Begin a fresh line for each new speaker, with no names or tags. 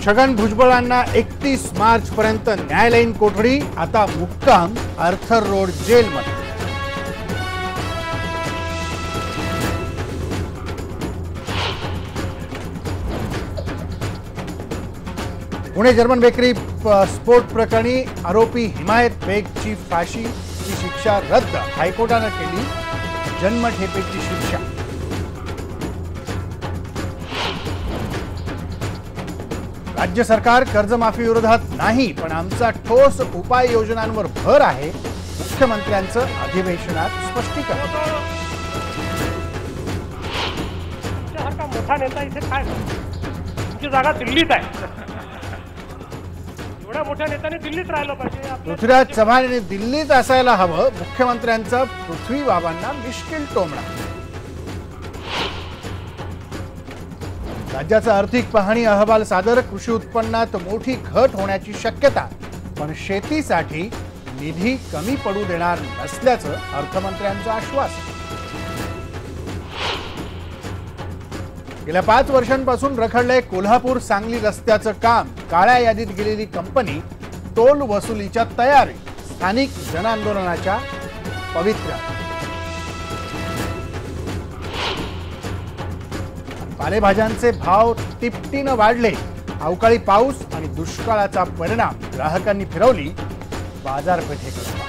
छगन भुजबळांना 31 मार्च पर्यंत न्यायालयीन कोठडी, आता मुक्काम आर्थर रोड जेलमध्ये। पुणे जर्मन बेकरी स्फोट प्रकरणी आरोपी हिमायत बेगची फाशीची शिक्षा रद्द, हायकोर्टाने केली जन्मठेपेची शिक्षा। राज्य सरकार कर्जमाफी विरोधात नाही, पण आमचा ठोस उपाययोजनांवर भर आहे, मुख्यमंत्र्यांचं अधिवेशनात स्पष्टीकरण।
तुमच्यासारखा मोठा नेता इथे काय, तुमची जागा दिल्लीत आहे, एवढ्या मोठ्या नेत्याने दिल्लीत राहिलं पाहिजे।
पृथ्वीराज चव्हाण यांनी दिल्लीत असायला हवं, मुख्यमंत्र्यांचा पृथ्वी बाबांना मिश्किल टोमणा। राज्याचा आर्थिक पाहणी अहवाल सादर, कृषी उत्पन्नात मोठी घट होण्याची शक्यता, पण शेतीसाठी निधी कमी पडू देणार नसल्याचं अर्थमंत्र्यांचं आश्वासन। गेल्या 5 वर्षांपासून रखडलंय कोल्हापूर सांगली रस्त्याचं काम, काळ्या यादीत गेलेली कंपनी टोल वसुलीच्या तयारी, स्थानिक जनआंदोलनाच्या पवित्र्यात। पालेभाज्यांचे भाव तिपटीनं वाढले, अवकाळी पाऊस आणि दुष्काळाचा परिणाम, ग्राहकांनी फिरवली बाजारपेठेकडे।